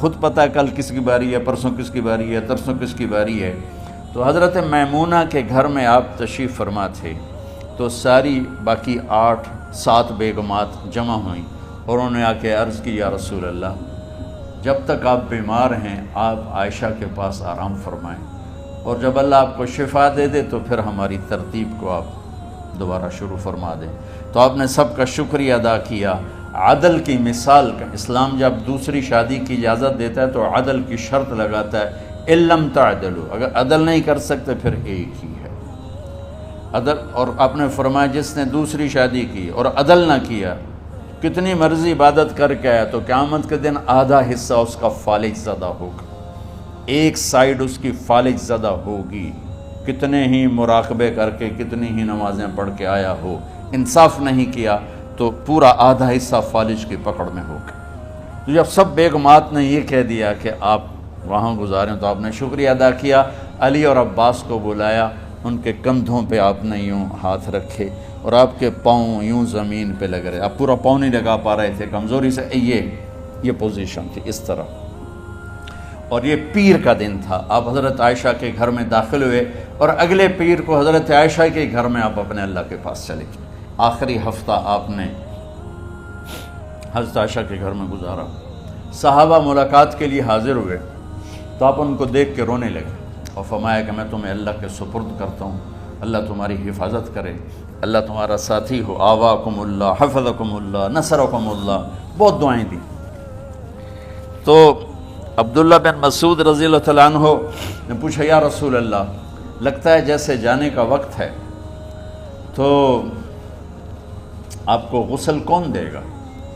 خود پتہ ہے کل کس کی باری ہے، پرسوں کس کی باری ہے، ترسوں کس کی باری ہے۔ تو حضرت میمونہ کے گھر میں آپ تشریف فرما تھے، تو ساری باقی 7 بیگمات جمع ہوئیں اور انہوں نے آ کے عرض کی یا رسول اللہ جب تک آپ بیمار ہیں آپ عائشہ کے پاس آرام فرمائیں، اور جب اللہ آپ کو شفا دے دے تو پھر ہماری ترتیب کو آپ دوبارہ شروع فرما دیں۔ تو آپ نے سب کا شکریہ ادا کیا۔ عدل کی مثال کا اسلام جب دوسری شادی کی اجازت دیتا ہے تو عدل کی شرط لگاتا ہے اِلَّمْ تَعْدِلُوا، اگر عدل نہیں کر سکتے پھر ایک ہی ہے عدل۔ اور آپ نے فرمایا جس نے دوسری شادی کی اور عدل نہ کیا، کتنی مرضی عبادت کر کے آیا، تو قیامت کے دن آدھا حصہ اس کا فالج زدہ ہوگا، ایک سائیڈ اس کی فالج زدہ ہوگی، کتنے ہی مراقبے کر کے کتنی ہی نمازیں پڑھ کے آیا ہو، انصاف نہیں کیا تو پورا آدھا حصہ فالج کی پکڑ میں ہوگا۔ تو جب سب بیگمات نے یہ کہہ دیا کہ آپ وہاں گزاریں تو آپ نے شکریہ ادا کیا، علی اور عباس کو بلایا، ان کے کندھوں پہ آپ نے یوں ہاتھ رکھے اور آپ کے پاؤں یوں زمین پہ لگ رہے، آپ پورا پاؤں نہیں لگا پا رہے تھے کمزوری سے، یہ پوزیشن تھی اس طرح۔ اور یہ پیر کا دن تھا، آپ حضرت عائشہ کے گھر میں داخل ہوئے اور اگلے پیر کو حضرت عائشہ کے گھر میں آپ اپنے اللہ کے پاس چلے گئے۔ آخری ہفتہ آپ نے حضرت عائشہ کے گھر میں گزارا۔ صحابہ ملاقات کے لیے حاضر ہوئے تو آپ ان کو دیکھ کے رونے لگے اور فرمایا کہ میں تمہیں اللہ کے سپرد کرتا ہوں، اللہ تمہاری حفاظت کرے، اللہ تمہارا ساتھی ہو، آواکم اللہ، حفظکم اللہ، نصرکم اللہ، بہت دعائیں دی۔ تو عبداللہ بن مسعود رضی اللہ تعالیٰ عنہ نے پوچھا یا رسول اللہ لگتا ہے جیسے جانے کا وقت ہے، تو آپ کو غسل کون دے گا؟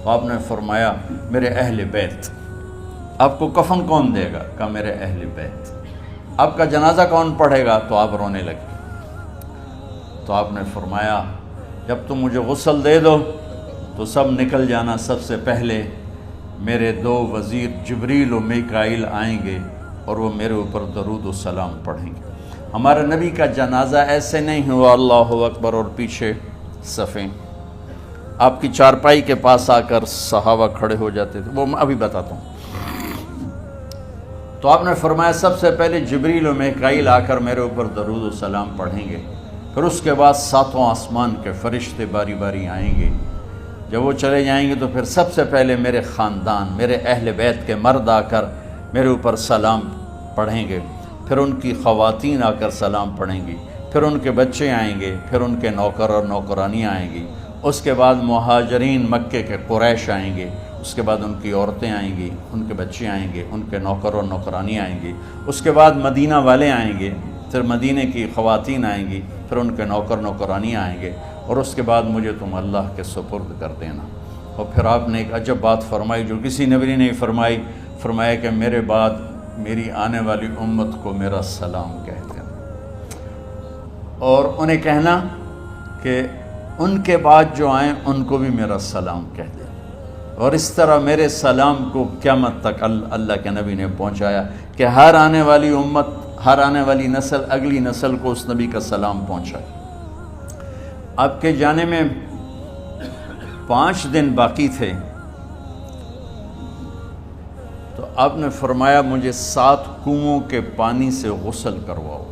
تو آپ نے فرمایا میرے اہل بیت۔ آپ کو کفن کون دے گا؟ کہا میرے اہل بیت۔ آپ کا جنازہ کون پڑھے گا؟ تو آپ رونے لگے۔ تو آپ نے فرمایا جب تم مجھے غسل دے دو تو سب نکل جانا، سب سے پہلے میرے 2 وزیر جبریل و میکائیل آئیں گے اور وہ میرے اوپر درود و سلام پڑھیں گے۔ ہمارے نبی کا جنازہ ایسے نہیں ہوا اللہ اکبر اور پیچھے صفیں، آپ کی چارپائی کے پاس آ کر صحابہ کھڑے ہو جاتے تھے، وہ میں ابھی بتاتا ہوں۔ تو آپ نے فرمایا سب سے پہلے جبریل و میکائیل آ کر میرے اوپر درود و سلام پڑھیں گے، پھر اس کے بعد 7 آسمان کے فرشتے باری باری آئیں گے۔ جب وہ چلے جائیں گے تو پھر سب سے پہلے میرے خاندان، میرے اہل بیت کے مرد آ کر میرے اوپر سلام پڑھیں گے، پھر ان کی خواتین آ کر سلام پڑھیں گی، پھر ان کے بچے آئیں گے، پھر ان کے نوکر اور نوکرانی آئیں گی، اس کے بعد مہاجرین مکے کے قریش آئیں گے، اس کے بعد ان کی عورتیں آئیں گی، ان کے بچے آئیں گے، ان کے نوکر اور نوکرانی آئیں گی، اس کے بعد مدینہ والے آئیں گے، پھر مدینے کی خواتین آئیں گی، پھر ان کے نوکر نوکرانی آئیں گے، اور اس کے بعد مجھے تم اللہ کے سپرد کر دینا۔ اور پھر آپ نے ایک عجب بات فرمائی جو کسی نبی نے نہیں فرمائی، فرمایا کہ میرے بعد میری آنے والی امت کو میرا سلام کہہ دینا، اور انہیں کہنا کہ ان کے بعد جو آئیں ان کو بھی میرا سلام کہہ دینا۔ اور اس طرح میرے سلام کو قیامت تک اللہ کے نبی نے پہنچایا کہ ہر آنے والی امت، ہر آنے والی نسل، اگلی نسل کو اس نبی کا سلام پہنچائے۔ آپ کے جانے میں 5 دن باقی تھے تو آپ نے فرمایا مجھے 7 کنوؤں کے پانی سے غسل کرواؤ۔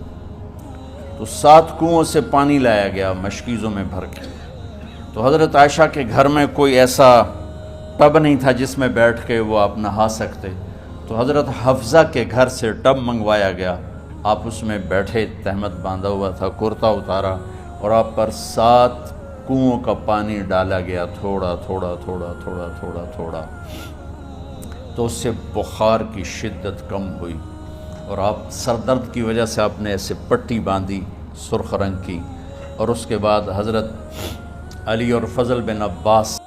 تو 7 کنوؤں سے پانی لایا گیا مشکیزوں میں بھر کے۔ تو حضرت عائشہ کے گھر میں کوئی ایسا ٹب نہیں تھا جس میں بیٹھ کے وہ آپ نہا سکتے، تو حضرت حفصہ کے گھر سے ٹب منگوایا گیا، آپ اس میں بیٹھے، تہمت باندھا ہوا تھا، کرتا اتارا، اور آپ پر 7 کنوؤں کا پانی ڈالا گیا، تھوڑا تھوڑا تھوڑا تھوڑا تھوڑا تھوڑا، تو اس سے بخار کی شدت کم ہوئی، اور آپ سر درد کی وجہ سے آپ نے ایسے پٹی باندھی سرخ رنگ کی، اور اس کے بعد حضرت علی اور فضل بن عباس